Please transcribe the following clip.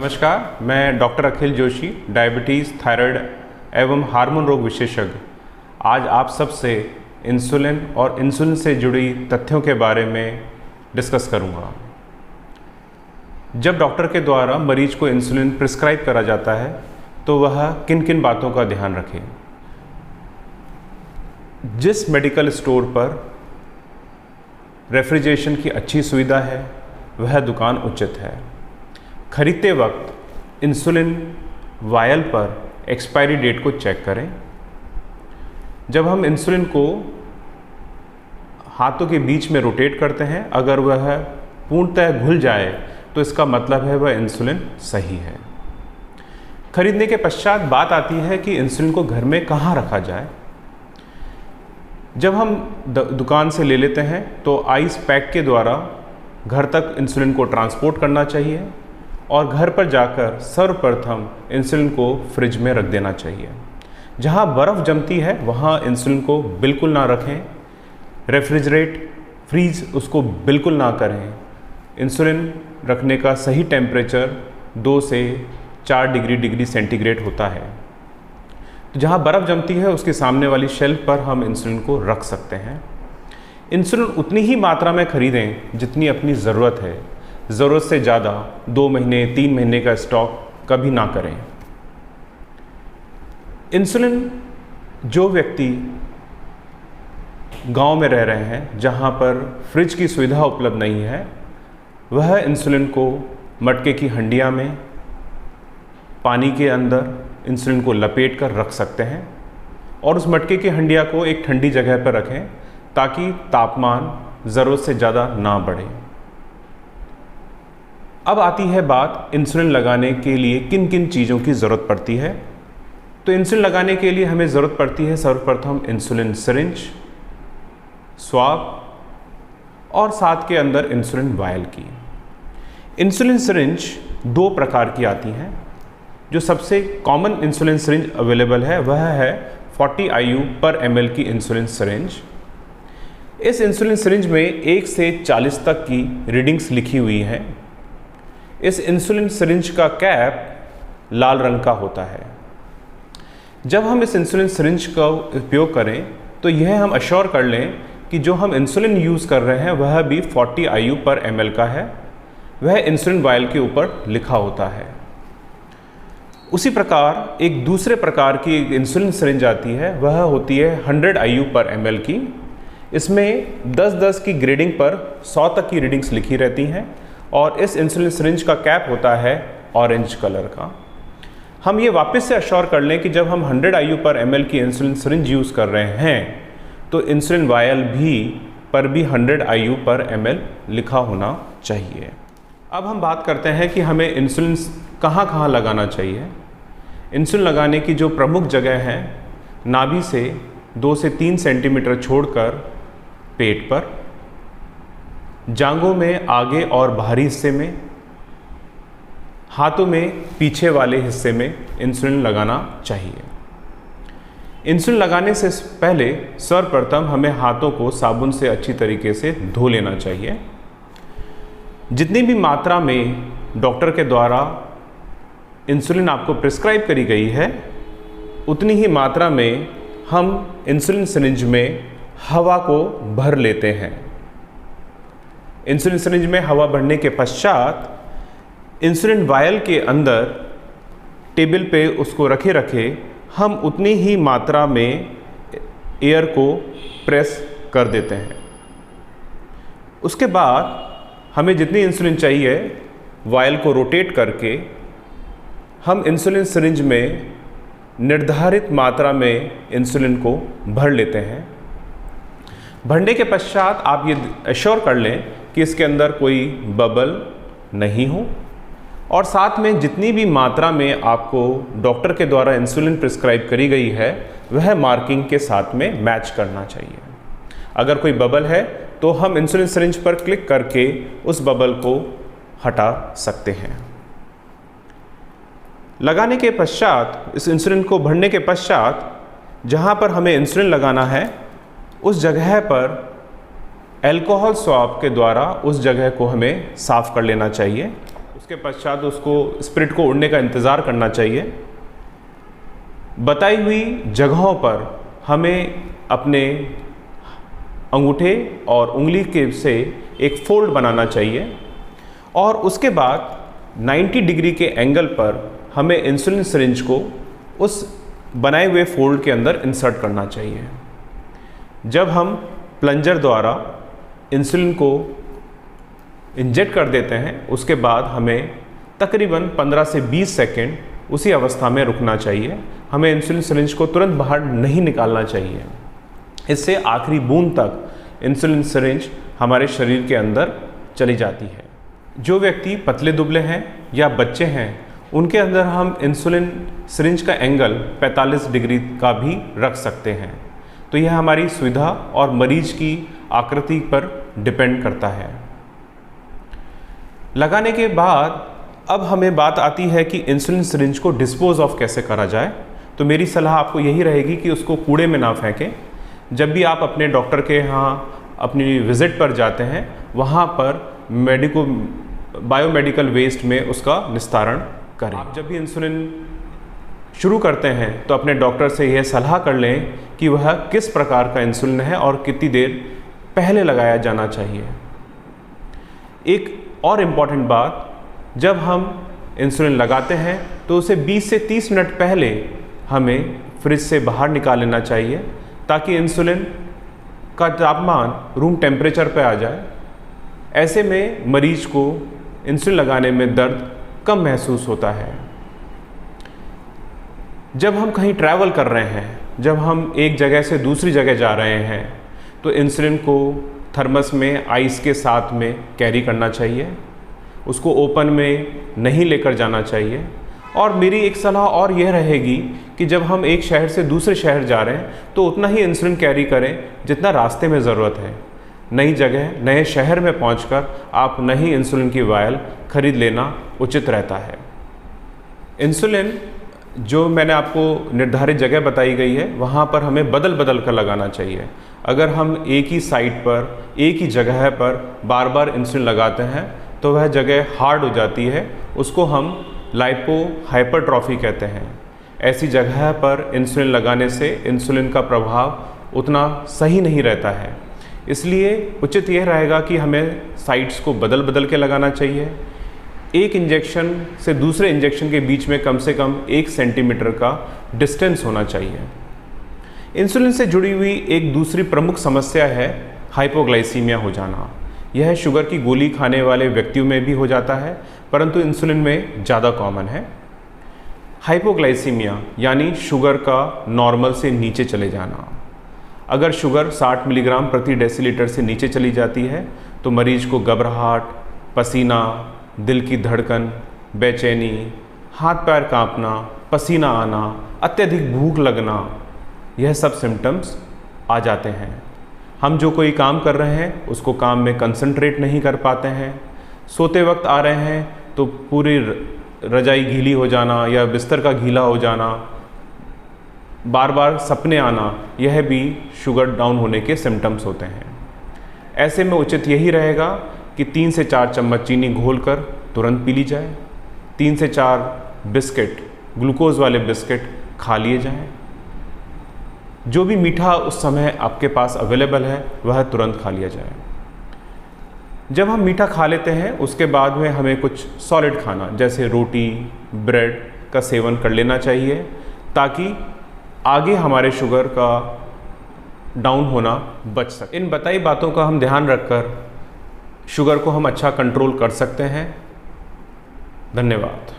नमस्कार, मैं डॉक्टर अखिल Joshi, diabetes, thyroid एवं हार्मोन रोग विशेषज्ञ आज आप सबसे इंसुलिन और इंसुलिन से जुड़ी तथ्यों के बारे में डिस्कस करूंगा। जब डॉक्टर के द्वारा मरीज को इंसुलिन प्रिस्क्राइब करा जाता है तो वह किन किन बातों का ध्यान रखें। जिस मेडिकल स्टोर पर रेफ्रिजरेशन की अच्छी सुविधा है वह दुकान उचित है। खरीदते वक्त इंसुलिन वायल पर एक्सपायरी डेट को चेक करें। जब हम इंसुलिन को हाथों के बीच में रोटेट करते हैं, अगर वह पूर्णतः घुल जाए तो इसका मतलब है वह इंसुलिन सही है। खरीदने के पश्चात बात आती है कि इंसुलिन को घर में कहाँ रखा जाए। जब हम दुकान से ले लेते हैं तो आइस पैक के द्वारा घर तक इंसुलिन को ट्रांसपोर्ट करना चाहिए और घर पर जाकर सर्वप्रथम इंसुलिन को फ्रिज में रख देना चाहिए। जहाँ बर्फ़ जमती है वहाँ इंसुलिन को बिल्कुल ना रखें। फ्रीज उसको बिल्कुल ना करें। इंसुलिन रखने का सही टेम्परेचर 2 से 4 डिग्री सेंटीग्रेड होता है। तो जहाँ बर्फ़ जमती है उसके सामने वाली शेल्फ पर हम इंसुलिन को रख सकते हैं। इंसुलिन उतनी ही मात्रा में खरीदें जितनी अपनी ज़रूरत है। ज़रूरत से ज़्यादा 2 महीने 3 महीने का स्टॉक कभी ना करें। इंसुलिन जो व्यक्ति गांव में रह रहे हैं जहां पर फ्रिज की सुविधा उपलब्ध नहीं है, वह इंसुलिन को मटके की हंडिया में पानी के अंदर इंसुलिन को लपेट कर रख सकते हैं और उस मटके की हंडिया को एक ठंडी जगह पर रखें ताकि तापमान ज़रूरत से ज़्यादा ना बढ़े। अब आती है बात इंसुलिन लगाने के लिए किन किन चीज़ों की ज़रूरत पड़ती है। तो इंसुलिन लगाने के लिए हमें ज़रूरत पड़ती है सर्वप्रथम इंसुलिन सिरिंज, स्वाब और साथ के अंदर इंसुलिन वायल की। इंसुलिन सिरिंज 2 प्रकार की आती हैं। जो सबसे कॉमन इंसुलिन सिरिंज अवेलेबल है वह है 40 IU पर ml की इंसुलिन सिरिंज। इस इंसुलिन सिरिंज में 1 से 40 तक की रीडिंग्स लिखी हुई हैं। इस इंसुलिन सिरिंज का कैप लाल रंग का होता है। जब हम इस इंसुलिन सिरिंज का उपयोग करें तो यह हम अश्योर कर लें कि जो हम इंसुलिन यूज़ कर रहे हैं वह भी 40 IU पर ml का है। वह इंसुलिन वायल के ऊपर लिखा होता है। उसी प्रकार एक दूसरे प्रकार की इंसुलिन सिरिंज आती है, वह होती है 100 IU पर ml की। इसमें 10-10 की ग्रेडिंग पर 100 तक की रीडिंग्स लिखी रहती हैं और इस इंसुलिन सिरिंज का कैप होता है ऑरेंज कलर का। हम ये वापस से अश्योर कर लें कि जब हम 100 IU पर ml की इंसुलिन सिरिंज यूज़ कर रहे हैं तो इंसुलिन वायल पर भी 100 IU पर ml लिखा होना चाहिए। अब हम बात करते हैं कि हमें इंसुलिन कहाँ कहाँ लगाना चाहिए। इंसुलिन लगाने की जो प्रमुख जगह है, नाभि से 2 से 3 सेंटीमीटर छोड़कर पेट पर, जांघों में आगे और बाहरी हिस्से में, हाथों में पीछे वाले हिस्से में इंसुलिन लगाना चाहिए। इंसुलिन लगाने से पहले सर्वप्रथम हमें हाथों को साबुन से अच्छी तरीके से धो लेना चाहिए। जितनी भी मात्रा में डॉक्टर के द्वारा इंसुलिन आपको प्रिस्क्राइब करी गई है उतनी ही मात्रा में हम इंसुलिन सिरिंज में हवा को भर लेते हैं। इंसुलिन सिरिंज में हवा भरने के पश्चात इंसुलिन वायल के अंदर टेबल पे उसको रखे हम उतनी ही मात्रा में एयर को प्रेस कर देते हैं। उसके बाद हमें जितनी इंसुलिन चाहिए वायल को रोटेट करके हम इंसुलिन सिरिंज में निर्धारित मात्रा में इंसुलिन को भर लेते हैं। भरने के पश्चात आप ये एश्योर कर लें कि इसके अंदर कोई बबल नहीं हो और साथ में जितनी भी मात्रा में आपको डॉक्टर के द्वारा इंसुलिन प्रिस्क्राइब करी गई है वह मार्किंग के साथ में मैच करना चाहिए। अगर कोई बबल है तो हम इंसुलिन सिरिंज पर क्लिक करके उस बबल को हटा सकते हैं। लगाने के पश्चात, इस इंसुलिन को भरने के पश्चात जहाँ पर हमें इंसुलिन लगाना है उस जगह पर अल्कोहल स्वाब के द्वारा उस जगह को हमें साफ़ कर लेना चाहिए उसके पश्चात उसको स्पिरिट को उड़ने का इंतज़ार करना चाहिए। बताई हुई जगहों पर हमें अपने अंगूठे और उंगली के से एक फोल्ड बनाना चाहिए और उसके बाद 90 डिग्री के एंगल पर हमें इंसुलिन सिरिंज को उस बनाए हुए फोल्ड के अंदर इंसर्ट करना चाहिए। जब हम प्लंजर द्वारा इंसुलिन को इंजेक्ट कर देते हैं, उसके बाद हमें तकरीबन 15 से 20 सेकेंड उसी अवस्था में रुकना चाहिए। हमें इंसुलिन सिरिंज को तुरंत बाहर नहीं निकालना चाहिए। इससे आखिरी बूंद तक इंसुलिन सिरिंज हमारे शरीर के अंदर चली जाती है। जो व्यक्ति पतले दुबले हैं या बच्चे हैं, उनके अंदर हम इंसुलिन सिरिंज का एंगल 45 डिग्री का भी रख सकते हैं। तो यह हमारी सुविधा और मरीज की आकृति पर डिपेंड करता है। लगाने के बाद अब हमें बात आती है कि इंसुलिन सिरिंज को डिस्पोज ऑफ कैसे करा जाए। तो मेरी सलाह आपको यही रहेगी कि उसको कूड़े में ना फेंकें। जब भी आप अपने डॉक्टर के यहाँ अपनी विज़िट पर जाते हैं, वहाँ पर बायोमेडिकल वेस्ट में उसका निस्तारण करें। आप जब भी इंसुलिन शुरू करते हैं तो अपने डॉक्टर से यह सलाह कर लें कि वह किस प्रकार का इंसुलिन है और कितनी देर पहले लगाया जाना चाहिए। एक और इम्पॉर्टेंट बात, जब हम इंसुलिन लगाते हैं तो उसे 20 से 30 मिनट पहले हमें फ्रिज से बाहर निकाल लेना चाहिए, ताकि इंसुलिन का तापमान रूम टेम्परेचर पर आ जाए। ऐसे में मरीज को इंसुलिन लगाने में दर्द कम महसूस होता है। जब हम कहीं ट्रैवल कर रहे हैं, जब हम एक जगह से दूसरी जगह जा रहे हैं, तो इंसुलिन को थर्मस में आइस के साथ में कैरी करना चाहिए। उसको ओपन में नहीं लेकर जाना चाहिए। और मेरी एक सलाह और यह रहेगी कि जब हम एक शहर से दूसरे शहर जा रहे हैं तो उतना ही इंसुलिन कैरी करें जितना रास्ते में ज़रूरत है। नई जगह, नए शहर में पहुंचकर आप नई इंसुलिन की वायल खरीद लेना उचित रहता है। इंसुलिन जो मैंने आपको निर्धारित जगह बताई गई है, वहाँ पर हमें बदल बदल कर लगाना चाहिए। अगर हम एक ही साइट पर, एक ही जगह पर बार बार इंसुलिन लगाते हैं तो वह जगह हार्ड हो जाती है। उसको हम लाइपो हाइपरट्रॉफी कहते हैं। ऐसी जगह पर इंसुलिन लगाने से इंसुलिन का प्रभाव उतना सही नहीं रहता है। इसलिए उचित यह रहेगा कि हमें साइट्स को बदल बदल के लगाना चाहिए। एक इंजेक्शन से दूसरे इंजेक्शन के बीच में कम से कम 1 सेंटीमीटर का डिस्टेंस होना चाहिए। इंसुलिन से जुड़ी हुई एक दूसरी प्रमुख समस्या है हाइपोग्लाइसीमिया हो जाना। यह शुगर की गोली खाने वाले व्यक्तियों में भी हो जाता है, परंतु इंसुलिन में ज़्यादा कॉमन है। हाइपोग्लाइसीमिया यानी शुगर का नॉर्मल से नीचे चले जाना। अगर शुगर 60 मिलीग्राम प्रति डेसीलीटर से नीचे चली जाती है तो मरीज को घबराहट, पसीना, दिल की धड़कन, बेचैनी, हाथ पैर कांपना, पसीना आना, अत्यधिक भूख लगना, यह सब सिम्टम्स आ जाते हैं। हम जो कोई काम कर रहे हैं उसको काम में कंसंट्रेट नहीं कर पाते हैं। सोते वक्त आ रहे हैं तो पूरी रजाई गीली हो जाना या बिस्तर का गीला हो जाना, बार बार सपने आना, यह भी शुगर डाउन होने के सिम्टम्स होते हैं। ऐसे में उचित यही रहेगा कि 3 से 4 चम्मच चीनी घोलकर तुरंत पी ली जाए। 3 से 4 बिस्किट, ग्लूकोज वाले बिस्किट खा लिए जाएं। जो भी मीठा उस समय आपके पास अवेलेबल है वह तुरंत खा लिया जाए। जब हम मीठा खा लेते हैं उसके बाद में हमें कुछ सॉलिड खाना जैसे रोटी, ब्रेड का सेवन कर लेना चाहिए, ताकि आगे हमारे शुगर का डाउन होना बच सके। इन बताई बातों का हम ध्यान रखकर शुगर को हम अच्छा कंट्रोल कर सकते हैं। धन्यवाद।